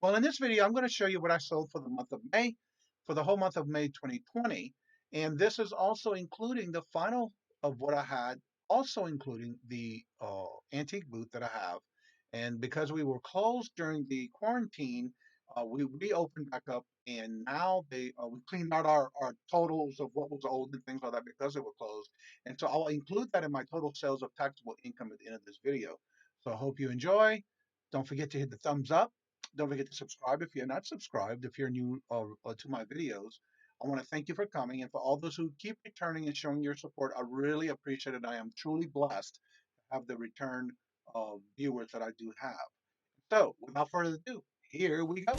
Well, in this video, I'm going to show you what I sold for the month of May, for the whole month of May 2020. And this is also including the final of what I had, also including the antique booth that I have. And because we were closed during the quarantine, we reopened back up, and now we cleaned out our totals of what was old and things like that because it was closed. And so I'll include that in my total sales of taxable income at the end of this video. So I hope you enjoy. Don't forget to hit the thumbs up. Don't forget to subscribe if you're not subscribed, if you're new to my videos. I want to thank you for coming, and for all those who keep returning and showing your support. I really appreciate it. I am truly blessed to have the return viewers that I do have. So, without further ado, here we go.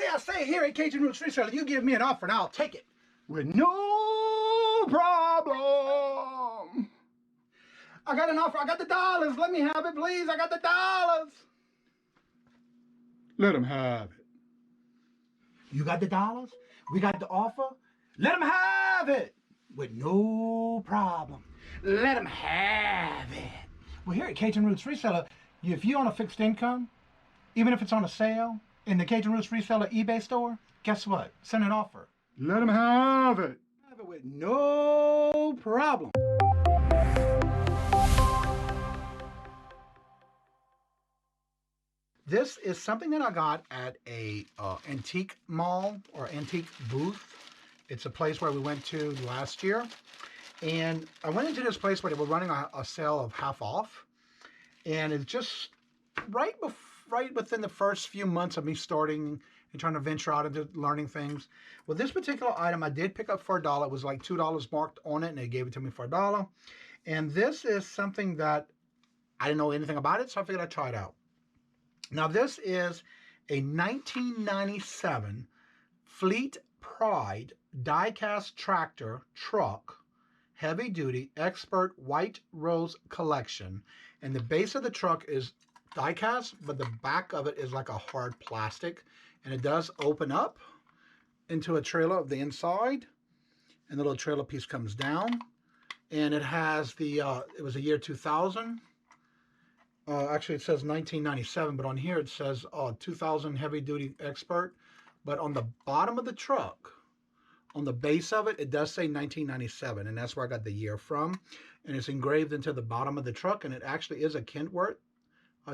I say here at Kajun Reseller, you give me an offer and I'll take it with no problem. I got an offer. I got the dollars. Let me have it, please. I got the dollars. Let them have it. You got the dollars? We got the offer? Let them have it with no problem. Let them have it. Well, here at Kajun Roots Reseller, if you own a fixed income, even if it's on a sale in the Kajun Roots Reseller eBay store, guess what? Send an offer. Let them have it. Have it with no problem. This is something that I got at a antique mall or antique booth. It's a place where we went to last year. And I went into this place where they were running a sale of half off. And it's just right within the first few months of me starting and trying to venture out into learning things. Well, this particular item I did pick up for $1. It was like $2 marked on it, and they gave it to me for $1. And this is something that I didn't know anything about it, so I figured I'd try it out. Now, this is a 1997 Fleet Pride die-cast tractor truck, heavy-duty expert white rose collection. And the base of the truck is die-cast, but the back of it is like a hard plastic. And it does open up into a trailer of the inside. And the little trailer piece comes down. And it has the, it was a year 2000. Actually, it says 1997, but on here it says 2000 heavy-duty expert. But on the bottom of the truck, on the base of it, it does say 1997, and that's where I got the year from. And it's engraved into the bottom of the truck, and it actually is a Kentworth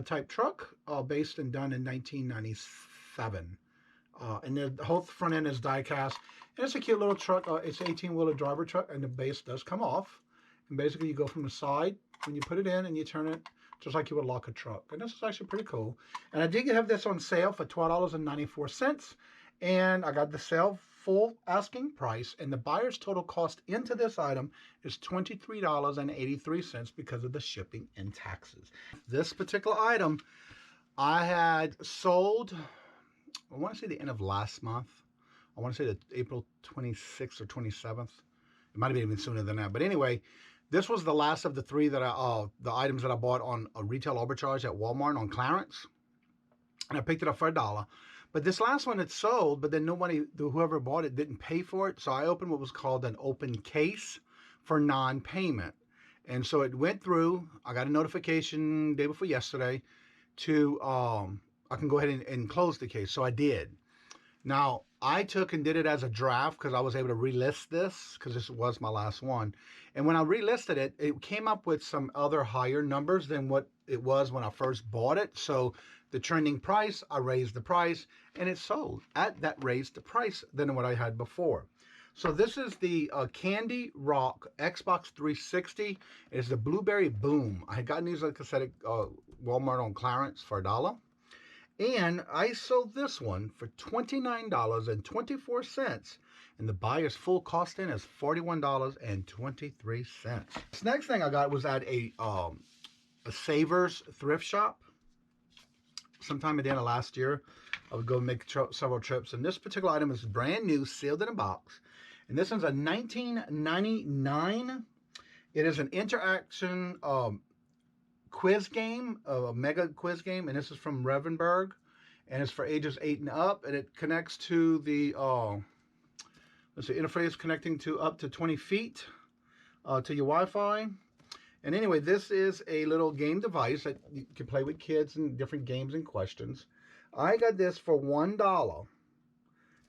type truck, based and done in 1997. And the whole front end is die-cast. And it's a cute little truck. It's an 18-wheeler driver truck, and the base does come off. And basically, you go from the side when you put it in, and you turn it just like you would lock a truck. And this is actually pretty cool. And I did have this on sale for $12.94. And I got the sale full asking price. And the buyer's total cost into this item is $23.83 because of the shipping and taxes. This particular item I had sold, I want to say the end of last month. I want to say that April 26th or 27th. It might have been even sooner than that. But anyway, this was the last of the three that the items that I bought on a retail arbitrage at Walmart on clearance. And I picked it up for $1. But this last one it sold, but then whoever bought it didn't pay for it. So I opened what was called an open case for non-payment. And so it went through. I got a notification day before yesterday to, I can go ahead and close the case. So I did. Now, I took and did it as a draft because I was able to relist this because this was my last one. And when I relisted it, it came up with some other higher numbers than what it was when I first bought it. So the trending price, I raised the price, and it sold at that raised the price than what I had before. So this is the Candy Rock Xbox 360. It's the Blueberry Boom. I had gotten these, like I said, at Walmart on clearance for $1. And I sold this one for $29.24. And the buyer's full cost in is $41.23. This next thing I got was at a Savers thrift shop. Sometime at the end of last year, I would go make several trips. And this particular item is brand new, sealed in a box. And this one's a 1999. It is an interaction quiz game, a mega quiz game, and this is from Revenberg, and it's for ages 8 and up, and it connects to the let's see, interface connecting to up to 20 feet to your Wi-Fi. And anyway, this is a little game device that you can play with kids and different games and questions. I got this for $1,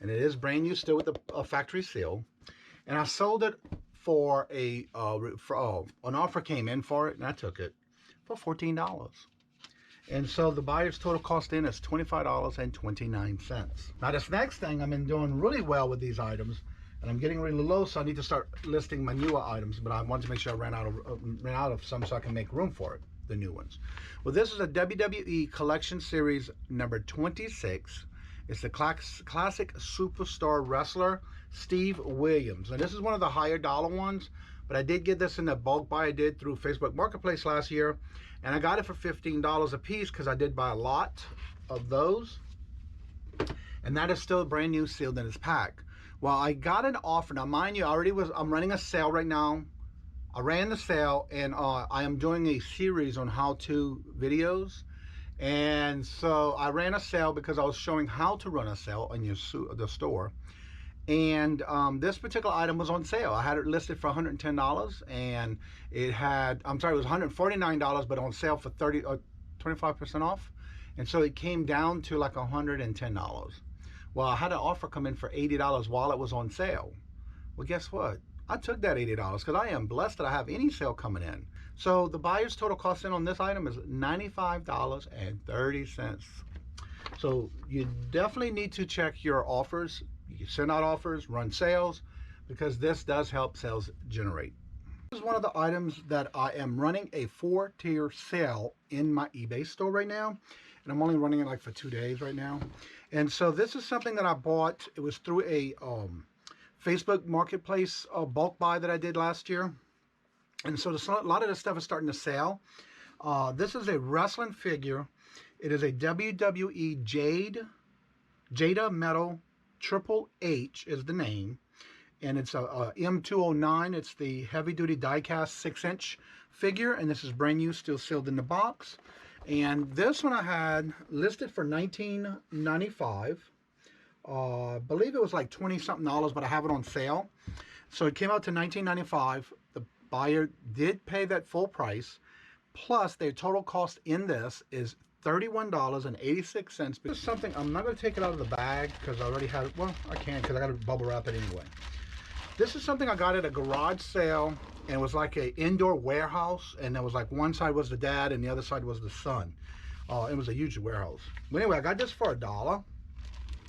and it is brand new, still with the factory seal. And I sold it for an offer came in for it, and I took it for $14. And so the buyer's total cost in is $25.29. Now this next thing, I've been doing really well with these items, and I'm getting really low, so I need to start listing my newer items, but I wanted to make sure I ran out of some so I can make room for it, the new ones. Well, this is a WWE Collection Series number 26. It's the classic superstar wrestler, Steve Williams. And this is one of the higher dollar ones, but I did get this in the bulk buy I did through Facebook Marketplace last year, and I got it for $15 a piece because I did buy a lot of those. And that is still brand new, sealed in its pack. Well, I got an offer. Now, mind you, I'm running a sale right now. I ran the sale, and I am doing a series on how-to videos. And so I ran a sale because I was showing how to run a sale in the store. And this particular item was on sale. I had it listed for $110, and it had, it was $149, but on sale for 25% off. And so it came down to like $110. Well, I had an offer come in for $80 while it was on sale. Well, guess what? I took that $80 because I am blessed that I have any sale coming in. So the buyer's total cost in on this item is $95.30. So you definitely need to check your offers. You can send out offers, run sales, because this does help sales generate. This is one of the items that I am running a 4-tier sale in my eBay store right now. And I'm only running it like for 2 days right now. And so this is something that I bought. It was through a Facebook Marketplace bulk buy that I did last year. And so a lot of this stuff is starting to sell. This is a wrestling figure. It is a WWE Jada Metal Triple H is the name. And it's a M209. It's the heavy-duty die-cast 6-inch figure. And this is brand new, still sealed in the box. And this one I had listed for $19.95. I believe it was like $20-something, but I have it on sale. So it came out to $19.95. The buyer did pay that full price. Plus, their total cost in this is $31.86. This is something, I'm not going to take it out of the bag because I already had it. Well, I can because I got to bubble wrap it anyway. This is something I got at a garage sale, and it was like an indoor warehouse, and there was like one side was the dad and the other side was the son. It was a huge warehouse. But anyway, I got this for $1,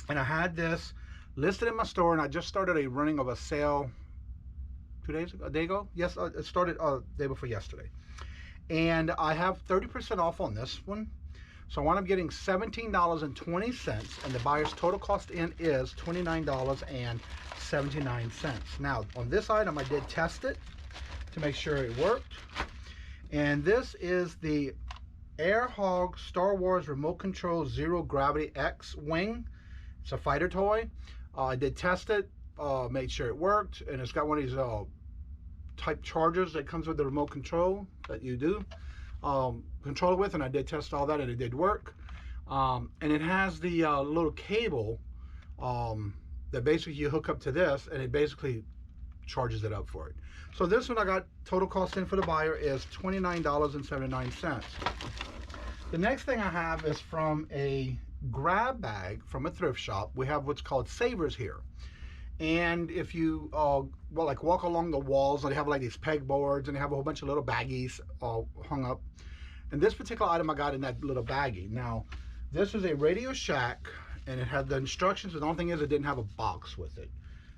and I had this listed in my store, and I just started a running of a sale 2 days ago, a day ago. Yes, it started day before yesterday. And I have 30% off on this one. So I wound up getting $17.20, and the buyer's total cost in is $29.79. Now, on this item, I did test it to make sure it worked. And this is the Air Hog Star Wars Remote Control Zero Gravity X Wing. It's a fighter toy. I did test it, made sure it worked, and it's got one of these type chargers that comes with the remote control that you do control it with, and I did test all that, and it did work. And it has the little cable that basically you hook up to this, and it basically charges it up for it. So this one I got total cost in for the buyer is $29.79. The next thing I have is from a grab bag from a thrift shop. We have what's called savers here. And if you like walk along the walls, they have like these pegboards, and they have a whole bunch of little baggies hung up. And this particular item I got in that little baggie. Now, this is a Radio Shack, and it had the instructions. The only thing is it didn't have a box with it,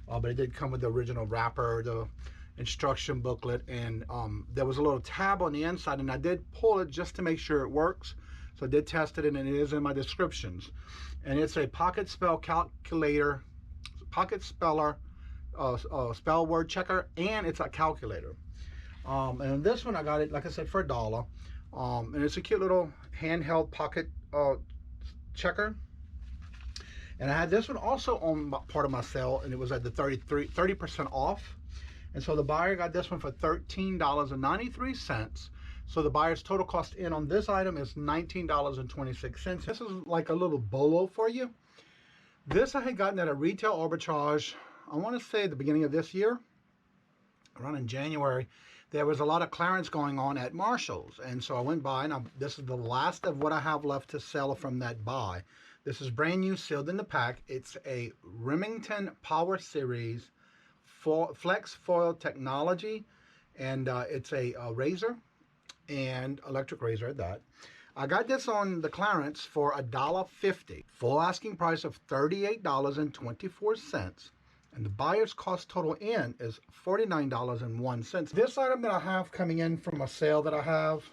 but it did come with the original wrapper, the instruction booklet, and there was a little tab on the inside, and I did pull it just to make sure it works. So I did test it, and it is in my descriptions. And it's a pocket spell calculator, pocket speller, spell word checker, and it's a calculator. And this one I got it, like I said, for $1. And it's a cute little handheld pocket checker. And I had this one also on part of my sale, and it was at the 30% off. And so the buyer got this one for $13.93. So the buyer's total cost in on this item is $19.26. This is like a little bolo for you. This I had gotten at a retail arbitrage, I want to say at the beginning of this year, around in January. There was a lot of clearance going on at Marshall's. And so I went by, and this is the last of what I have left to sell from that buy. This is brand new, sealed in the pack. It's a Remington Power Series Flex Foil Technology, and it's a razor, and electric razor at that. I got this on the clearance for $1.50. Full asking price of $38.24. And the buyer's cost total in is $49.01. This item that I have coming in from a sale that I have,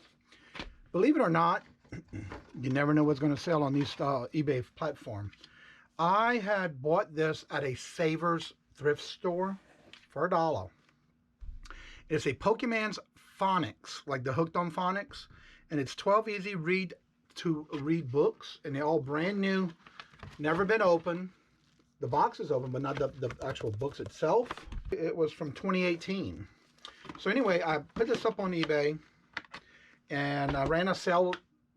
believe it or not, you never know what's going to sell on these eBay platform. I had bought this at a Savers thrift store for $1. It's a Pokemon's phonics, like the Hooked on Phonics, and it's 12 easy read books, and they're all brand new, never been opened. The box is open, but not the actual books itself. It was from 2018. So anyway, I put this up on eBay, and I ran a sale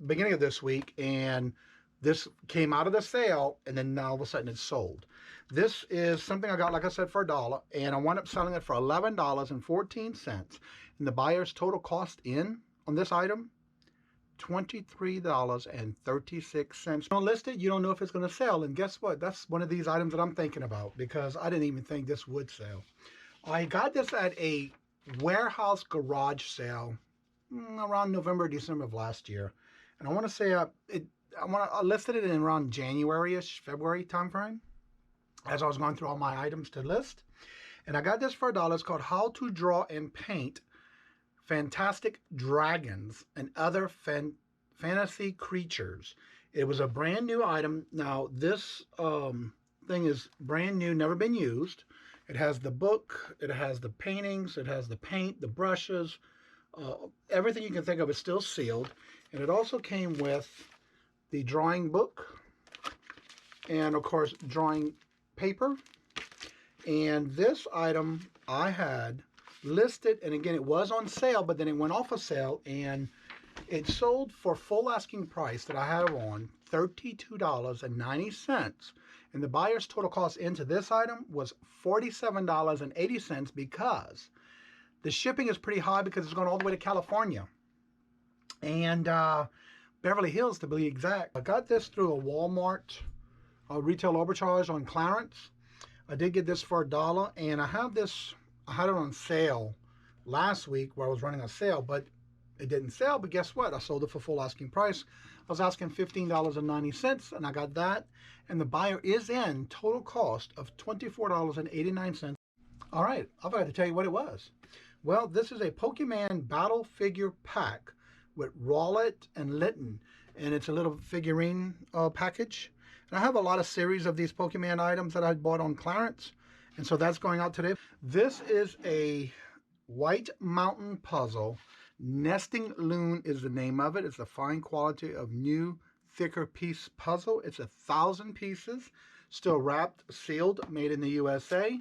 beginning of this week, and this came out of the sale, and then now all of a sudden it's sold. This is something I got, like I said, for $1, and I wound up selling it for $11.14. And the buyer's total cost in on this item, $23.36. Don't list it, you don't know if it's going to sell. And guess what? That's one of these items that I'm thinking about, because I didn't even think this would sell. I got this at a warehouse garage sale around November, December of last year. And I want to say I listed it in around January-ish, February timeframe, as I was going through all my items to list. And I got this for $1. It's called How to Draw and Paint Fantastic Dragons and Other Fantasy Creatures. It was a brand new item. Now this thing is brand new, never been used. It has the book, it has the paintings, it has the paint, the brushes, everything you can think of is still sealed. And it also came with the drawing book and of course drawing paper. And this item I had listed, and again it was on sale, but then it went off of sale, and it sold for full asking price that I had on $32.90. And the buyer's total cost into this item was $47.80, because the shipping is pretty high because it's going all the way to California and Beverly Hills to be exact. I got this through a Walmart retail arbitrage on clearance. I did get this for $1, and I had it on sale last week where I was running a sale, but it didn't sell. But guess what? I sold it for full asking price. I was asking $15.90, and I got that. And the buyer is in total cost of $24.89. All right, I forgot to tell you what it was. Well, this is a Pokemon Battle Figure Pack with Rowlet and Litten, and it's a little figurine package. And I have a lot of series of these Pokemon items that I bought on clearance, and so that's going out today. This is a White Mountain puzzle. Nesting Loon is the name of it. It's a fine quality of new, thicker piece puzzle. It's 1,000 pieces, still wrapped, sealed, made in the USA.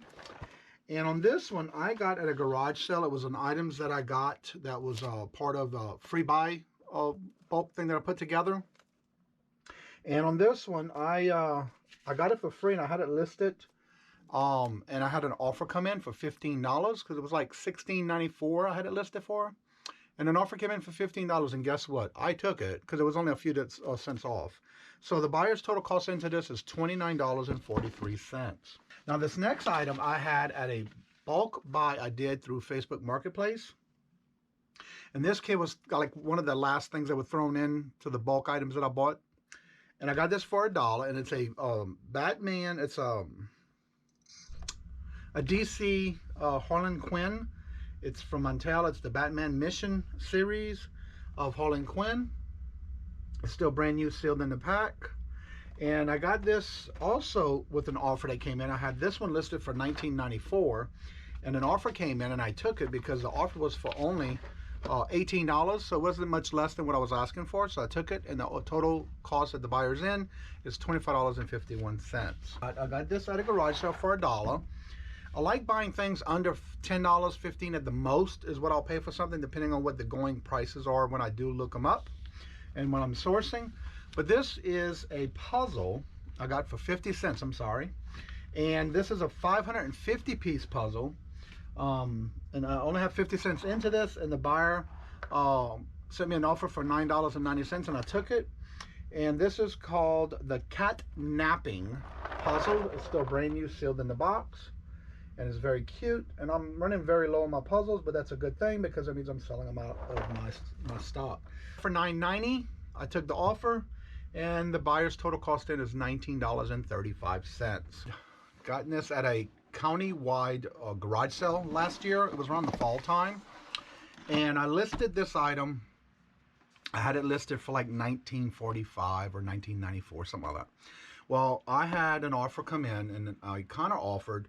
And on this one, I got at a garage sale. It was an items that I got that was part of a free buy bulk thing that I put together. And on this one, I got it for free, and I had it listed. And I had an offer come in for $15 because it was like $16.94 I had it listed for. And an offer came in for $15, and guess what? I took it because it was only a few cents off. So the buyer's total cost into this is $29.43. Now this next item I had at a bulk buy I did through Facebook Marketplace. And this kit was like one of the last things that were thrown in to the bulk items that I bought. And I got this for $1, and it's a Batman. It's a DC Harlan Quinn. It's from Mattel. It's the Batman Mission series of Harlan Quinn. It's still brand new, sealed in the pack. And I got this also with an offer that came in. I had this one listed for $19.94, and an offer came in, and I took it because the offer was for only $18, so it wasn't much less than what I was asking for. So I took it, and the total cost that the buyer's in is $25.51. I got this at a garage sale for $1. I like buying things under $10, $15 at the most is what I'll pay for something, depending on what the going prices are when I do look them up and when I'm sourcing. But this is a puzzle I got for 50 cents, I'm sorry. And this is a 550 piece puzzle. And I only have 50 cents into this, and the buyer sent me an offer for $9.90, and I took it. And this is called the Cat Napping Puzzle. It's still brand new, sealed in the box, and it's very cute. And I'm running very low on my puzzles, but that's a good thing because that means I'm selling them out of my stock. For $9.90, I took the offer, and the buyer's total cost in is $19.35. Gotten this at a county-wide garage sale last year. It was around the fall time, and I listed this item. I had it listed for like $19.45 or $19.94, something like that. Well, I had an offer come in, and I kind of offered,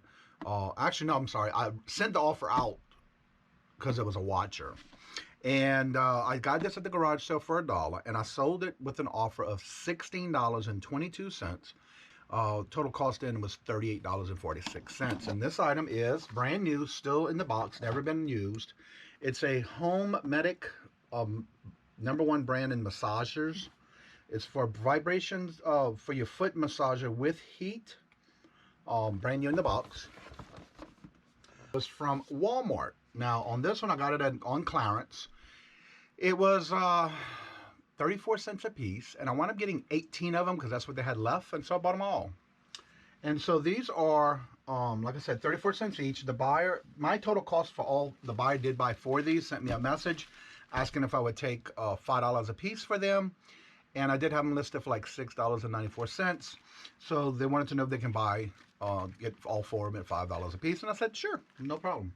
actually, no, I'm sorry. I sent the offer out because it was a watcher. And I got this at the garage sale for $1, and I sold it with an offer of $16.22. Total cost in was $38.46. And this item is brand new, still in the box, never been used. It's a Home Medic #1 brand in massagers. It's for vibrations for your foot massager with heat. Brand new in the box. It was from Walmart. Now on this one I got it on clearance. It was 34 cents a piece, and I wound up getting 18 of them because that's what they had left, and so I bought them all. And so these are, like I said, 34 cents each. The buyer, my total cost for all the buyer did buy 4 of these, sent me a message asking if I would take $5 a piece for them, and I did have them listed for like $6.94. So they wanted to know if they can buy, get all 4 of them at $5 a piece, and I said sure, no problem.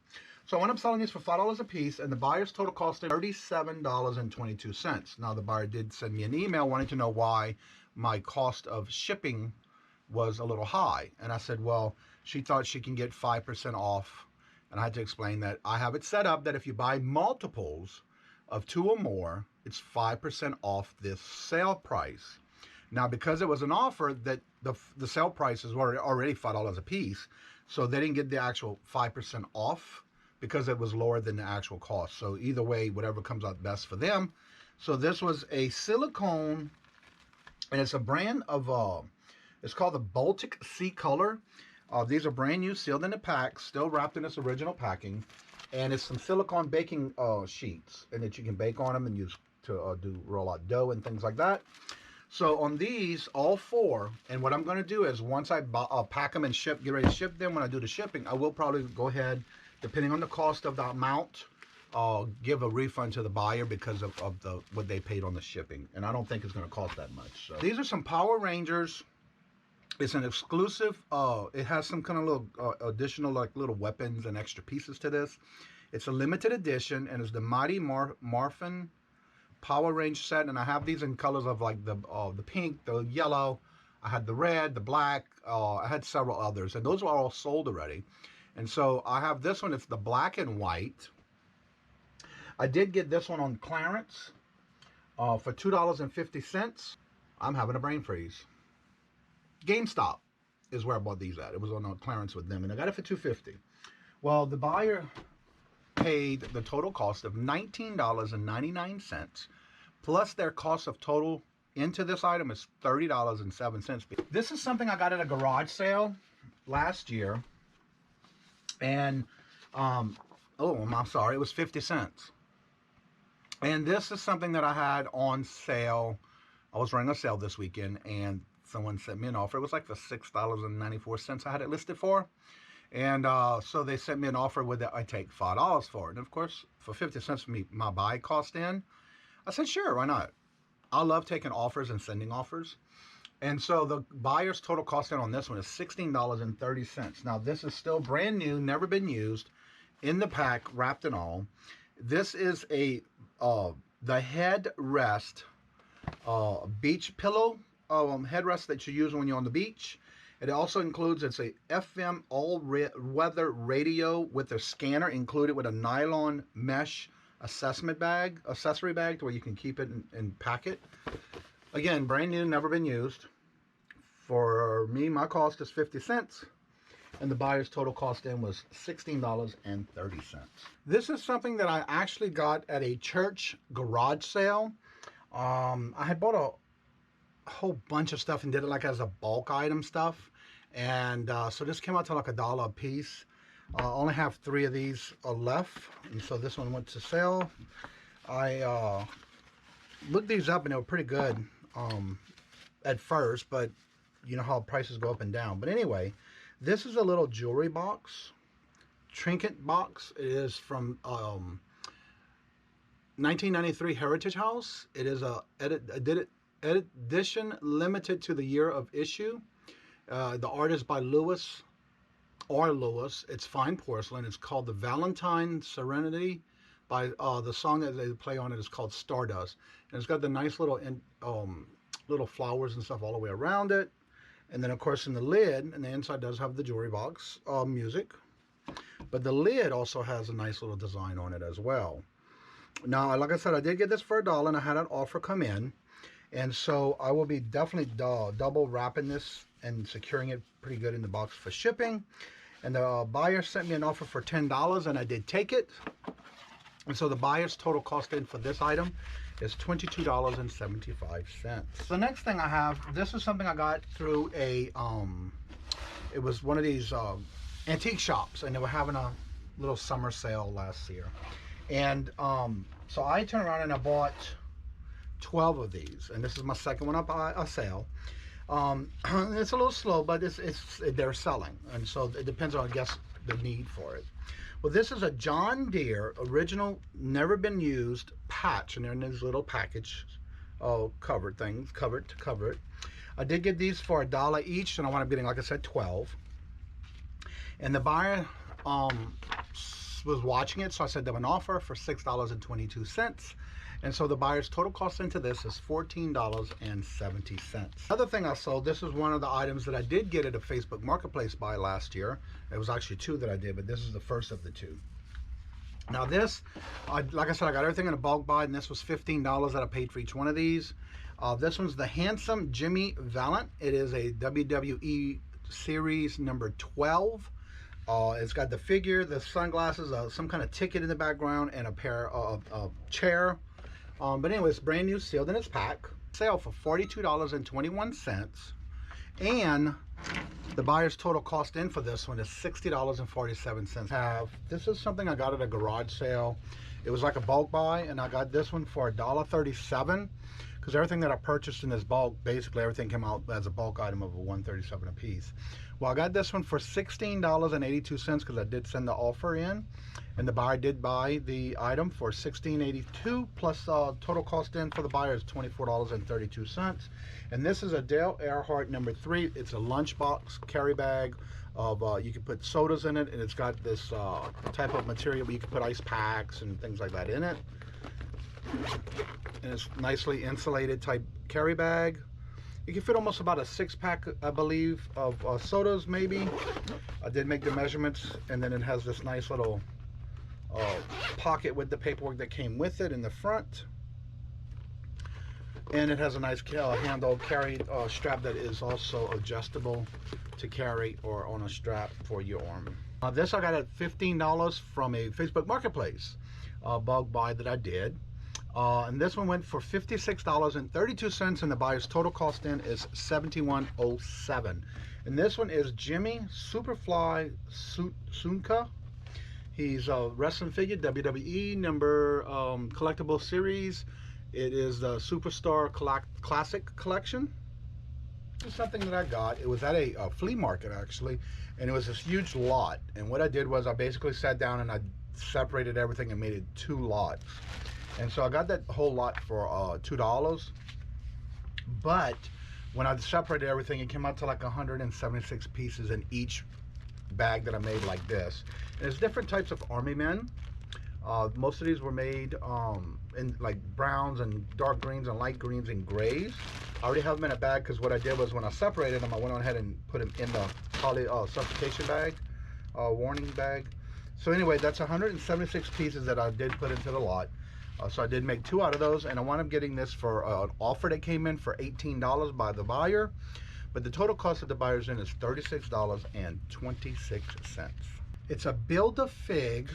So I wound up selling these for $5 a piece, and the buyer's total cost is $37.22. Now the buyer did send me an email wanting to know why my cost of shipping was a little high, and I said, well, she thought she can get 5% off, and I had to explain that I have it set up that if you buy multiples of 2 or more, it's 5% off this sale price. Now, because it was an offer, that the sale prices were already $5 a piece, so they didn't get the actual 5% off because it was lower than the actual cost. So either way, whatever comes out best for them. So this was a silicone, and it's a brand of, it's called the Baltic Sea Color. These are brand new, sealed in the pack, still wrapped in its original packing. And it's some silicone baking sheets, and that you can bake on them and use to roll out dough and things like that. So on these, all 4, and what I'm going to do is once I pack them and get ready to ship them, when I do the shipping, I will probably go ahead, depending on the cost of the amount, give a refund to the buyer because of what they paid on the shipping. And I don't think it's going to cost that much. So these are some Power Rangers. It's an exclusive. It has some kind of little additional like little weapons and extra pieces to this. It's a limited edition, and it's the Mighty Morphin Power Range set. And I have these in colors of like the pink, the yellow. I had the red, the black. I had several others, and those are all sold already. And so I have this one. It's the black and white. I did get this one on clearance for $2.50. I'm having a brain freeze. GameStop is where I bought these at. It was on clearance with them, and I got it for $2.50. Well, the buyer paid the total cost of $19.99, plus their cost of total into this item is $30.07. This is something I got at a garage sale last year, and oh, I'm sorry, it was 50 cents. And this is something that I had on sale. I was running a sale this weekend, and someone sent me an offer. It was like the $6.94 I had it listed for. And so they sent me an offer with it. I take $5 for it. And of course, for 50 cents for me, my buy cost in, I said, sure, why not? I love taking offers and sending offers. And so the buyer's total cost in on this one is $16.30. Now, this is still brand new, never been used, in the pack, wrapped and all. This is a the headrest beach pillow headrest that you use when you're on the beach. It also includes, it's a FM all-weather radio with a scanner included with a nylon mesh accessory bag to where you can keep it and pack it. Again, brand new, never been used. For me, my cost is 50 cents. and the buyer's total cost in was $16.30. This is something that I actually got at a church garage sale. I had bought a whole bunch of stuff and did it like as a bulk item stuff, and so this came out to like $1 a piece. I only have 3 of these left, and so this one went to sale. I looked these up and they were pretty good at first, but you know how prices go up and down. But anyway, this is a little jewelry box, trinket box. It is from 1993 Heritage House. It is a edition limited to the year of issue. The art is by Lewis. It's fine porcelain. It's called the Valentine Serenity. By the song that they play on it is called Stardust, and it's got the nice little little flowers and stuff all the way around it. And then of course in the lid, and the inside does have the jewelry box music, but the lid also has a nice little design on it as well. Now, like I said, I did get this for $1, and I had an offer come in, and so I will be definitely double wrapping this and securing it pretty good in the box for shipping. And the buyer sent me an offer for $10, and I did take it. And so the buyer's total cost in for this item is $22.75. The next thing I have, this is something I got through a, it was one of these antique shops, and they were having a little summer sale last year. And so I turned around and I bought 12 of these, and this is my second one up a sale. It's a little slow, but they're selling, and so it depends on, I guess, the need for it. Well, this is a John Deere original, never been used patch, and they're in these little package covered things, covered to cover it. I did get these for $1 each, and I wound up getting, like I said, 12. And the buyer was watching it, so I sent them an offer for $6.22. And so the buyer's total cost into this is $14.70. Another thing I sold, this is one of the items that I did get at a Facebook Marketplace buy last year. It was actually 2 that I did, but this is the first of the 2. Now this, like I said, I got everything in a bulk buy, and this was $15 that I paid for each one of these. This one's the Handsome Jimmy Valiant. It is a WWE Series number 12. It's got the figure, the sunglasses, some kind of ticket in the background, and a pair of chair. But anyway, it's brand new, sealed in its pack. Sale for $42.21. And the buyer's total cost in for this one is $60.47. This is something I got at a garage sale. It was like a bulk buy, and I got this one for $1.37, because everything that I purchased in this bulk, basically everything came out as a bulk item of a $1.37 a piece. Well, I got this one for $16.82 because I did send the offer in, and the buyer did buy the item for $16.82 plus total cost in for the buyer is $24.32. And this is a Dale Earnhardt number 3. It's a lunchbox carry bag of you can put sodas in it, and it's got this type of material where you can put ice packs and things like that in it. And it's nicely insulated type carry bag. You can fit almost about a 6-pack, I believe, of sodas maybe. I did make the measurements, and then it has this nice little pocket with the paperwork that came with it in the front. And it has a nice handle carry strap that is also adjustable to carry or on a strap for your arm. This I got at $15 from a Facebook Marketplace bulk buy that I did. And this one went for $56.32, and the buyer's total cost in is $71.07. And this one is Jimmy Superfly Tsuka. He's a wrestling figure, WWE number collectible series. It is the Superstar Classic Collection. This is something that I got. It was at a flea market actually, and it was this huge lot. And what I did was I basically sat down and I separated everything and made it 2 lots. And so I got that whole lot for $2. But when I separated everything, it came out to like 176 pieces in each bag that I made like this. And there's different types of army men. Most of these were made in like browns and dark greens and light greens and grays. I already have them in a bag because what I did was when I separated them, I went on ahead and put them in the poly suffocation bag, warning bag. So anyway, that's 176 pieces that I did put into the lot. So I did make 2 out of those, and I wound up getting this for an offer that came in for $18 by the buyer. but the total cost of the buyer's in is $36.26. It's a Build-A-Fig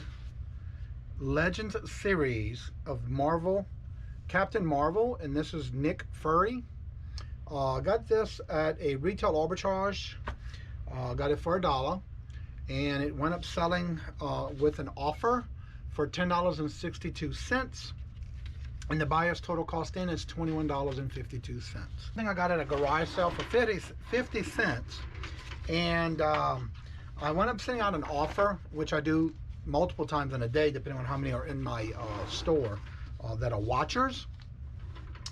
Legends series of Marvel, Captain Marvel, and this is Nick Fury. I got this at a retail arbitrage. Got it for $1, and it went up selling with an offer for $10.62. And the buyer's total cost in is $21.52. I think I got it at a garage sale for 50 cents. And I went up sending out an offer, which I do multiple times in a day, depending on how many are in my store that are watchers.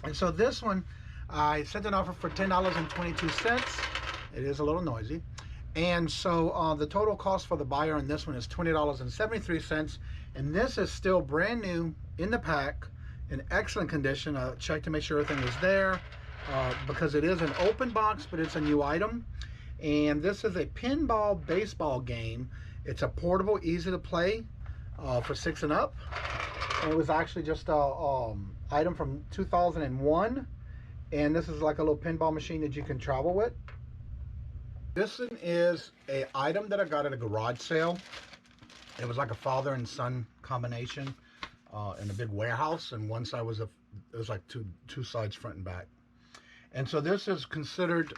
And so this one, I sent an offer for $10.22. It is a little noisy. And so the total cost for the buyer in this one is $20.73. And this is still brand new in the pack, in excellent condition. I checked to make sure everything was there because it is an open box, but it's a new item. And this is a pinball baseball game. It's a portable, easy to play for 6 and up. And it was actually just a item from 2001. And this is like a little pinball machine that you can travel with. This one is an item that I got at a garage sale. It was like a father and son combination. In a big warehouse, and one side was it was like two sides, front and back. And so this is considered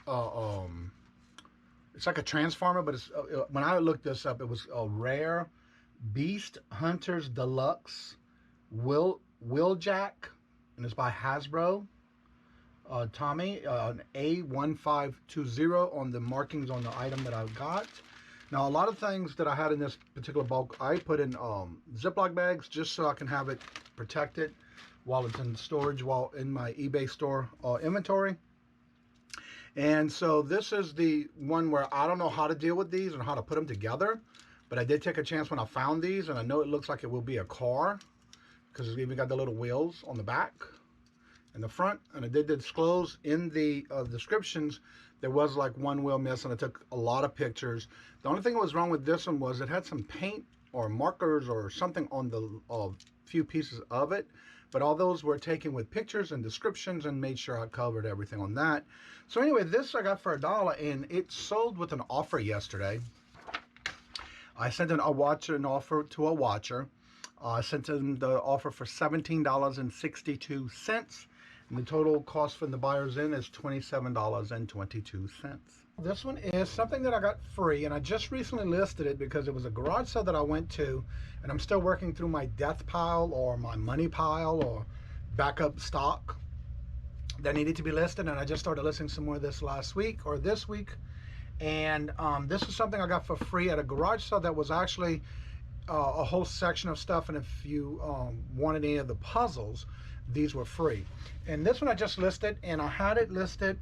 it's like a transformer, but it's when I looked this up, it was a rare Beast Hunters Deluxe Wheeljack, and it's by Hasbro. Tommy, an A1520 on the markings on the item that I got. Now, a lot of things that I had in this particular bulk, I put in Ziploc bags just so I can have it protected while it's in storage, while in my eBay store inventory. And so this is the one where I don't know how to deal with these and how to put them together, but I did take a chance when I found these, and I know it looks like it will be a car because it's even got the little wheels on the back and the front. And I did disclose in the descriptions there was like one wheel missing. I took a lot of pictures. The only thing that was wrong with this one was it had some paint or markers or something on the few pieces of it. But all those were taken with pictures and descriptions and made sure I covered everything on that. So anyway, this I got for $1, and it sold with an offer yesterday. I sent an offer to a watcher. I sent him the offer for $17.62. And the total cost from the buyer's in is $27.22. This one is something that I got free, and I just recently listed it because it was a garage sale that I went to, and I'm still working through my death pile or my money pile or backup stock that needed to be listed, and I just started listing some more of this last week or this week. And this is something I got for free at a garage sale that was actually a whole section of stuff, and if you wanted any of the puzzles, these were free. And this one I just listed, and I had it listed,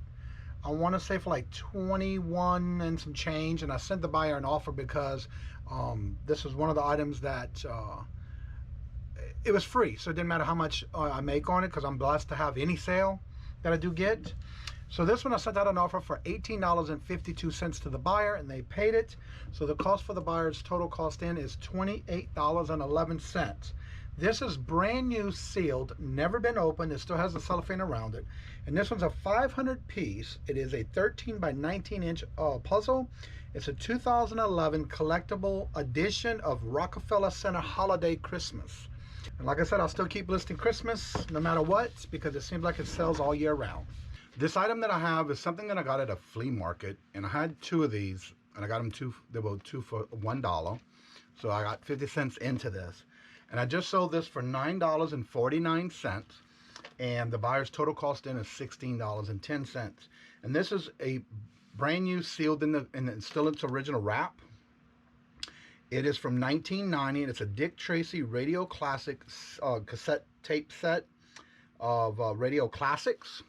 I want to say for like 21 and some change, and I sent the buyer an offer because this was one of the items that it was free, so it didn't matter how much I make on it because I'm blessed to have any sale that I do get. So this one I sent out an offer for $18.52 to the buyer, and they paid it. So the cost for the buyer's total cost in is $28.11. This is brand new, sealed, never been opened. It still has the cellophane around it. And this one's a 500 piece. It is a 13 by 19 inch puzzle. It's a 2011 collectible edition of Rockefeller Center Holiday Christmas. And like I said, I'll still keep listing Christmas no matter what, because it seems like it sells all year round. This item that I have is something that I got at a flea market, and I had 2 of these, and I got them they were 2 for $1. So I got 50 cents into this. And I just sold this for $9.49, and the buyer's total cost in is $16.10. And this is a brand new, sealed in it's still its original wrap. It is from 1990, and it's a Dick Tracy Radio Classic cassette tape set of radio classics.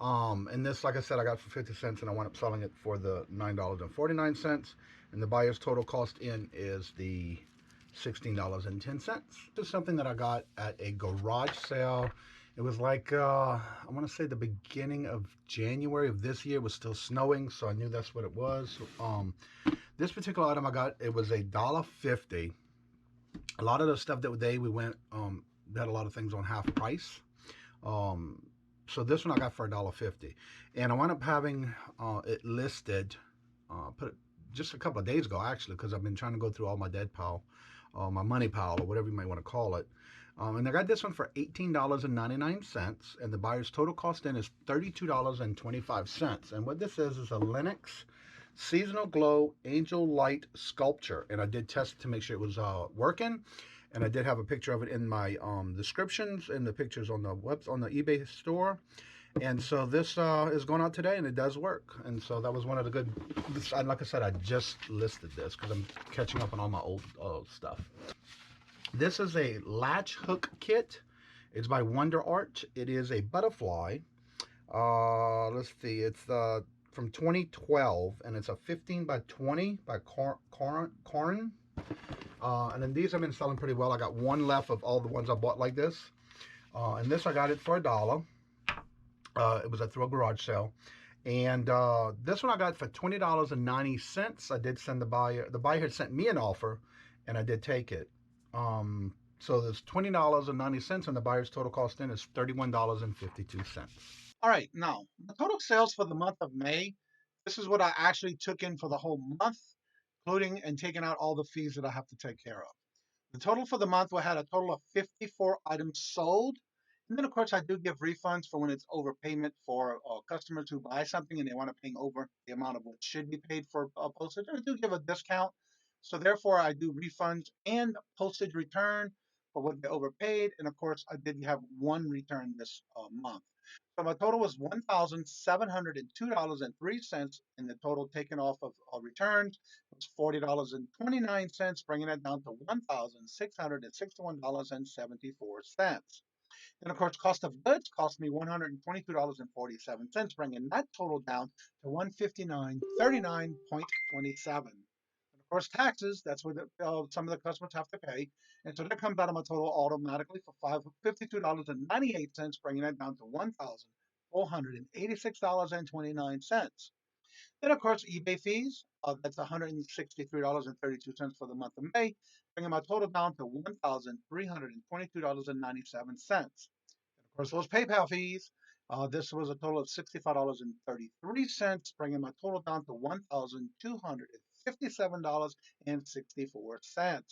And this, like I said, I got for 50 cents, and I wound up selling it for the $9.49. And the buyer's total cost in is the $16.10. This is something that I got at a garage sale. It was like, I want to say the beginning of January of this year. It was still snowing, so I knew that's what it was. This particular item I got, it was $1.50. A lot of the stuff that we went, they had a lot of things on half price. So this one I got for $1.50, and I wound up having it listed. Put it just a couple of days ago actually, because I've been trying to go through all my dead pile, my money pile, or whatever you might want to call it. And I got this one for $18.99, and the buyer's total cost in is $32.25. And what this is a Linux seasonal glow angel light sculpture, and I did test to make sure it was working. And I did have a picture of it in my descriptions and the pictures on the on the eBay store. And so this is going out today, and it does work. And so that was one of the good. Like I said, I just listed this because I'm catching up on all my old stuff. This is a latch hook kit. It's by Wonder Art. It is a butterfly. Let's see. It's from 2012, and it's a 15 by 20 by Corn. And then these have been selling pretty well. I got one left of all the ones I bought like this. And this I got it for $1. It was through a garage sale. And this one I got for $20.90. I did send the buyer. The buyer had sent me an offer, and I did take it. So there's $20.90, and the buyer's total cost in is $31.52. All right, now the total sales for the month of May. This is what I actually took in for the whole month, including and taking out all the fees that I have to take care of. The total for the month, we had a total of 54 items sold. And then, of course, I do give refunds for when it's overpayment for customers who buy something and they want to pay over the amount of what should be paid for postage. I do give a discount. So therefore, I do refunds and postage return for what they overpaid. And of course, I did have one return this month. So my total was $1,702.03, and the total taken off of returns was $40.29, bringing it down to $1,661.74. And of course, cost of goods cost me $122.47, bringing that total down to $159.39.27. Of course, taxes, that's what some of the customers have to pay. And so that comes out of my total automatically for $52.98, bringing it down to $1,486.29. Then, of course, eBay fees, that's $163.32 for the month of May, bringing my total down to $1,322.97. Of course, those PayPal fees, this was a total of $65.33, bringing my total down to $1,257.64.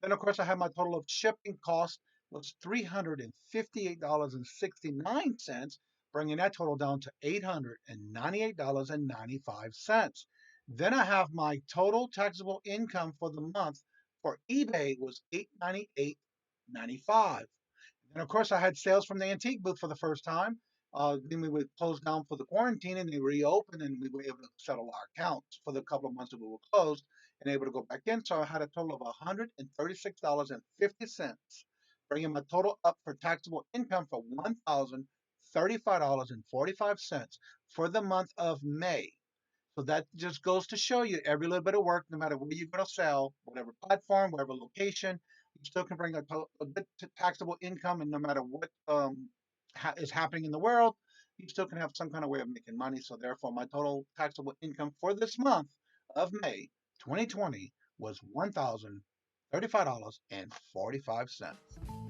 Then, of course, I have my total of shipping cost was $358.69, bringing that total down to $898.95. Then I have my total taxable income for the month for eBay was $898.95. And of course, I had sales from the antique booth for the first time. Then we would close down for the quarantine, and they reopened, and we were able to settle our accounts for the couple of months that we were closed and able to go back in. So I had a total of $136.50, bringing my total up for taxable income for $1,035.45 for the month of May. So that just goes to show you every little bit of work, no matter where you're going to sell, whatever platform, whatever location, you still can bring a good taxable income. And no matter what is happening in the world, you still can have some kind of way of making money. So therefore, my total taxable income for this month of May 2020 was $1,035.45.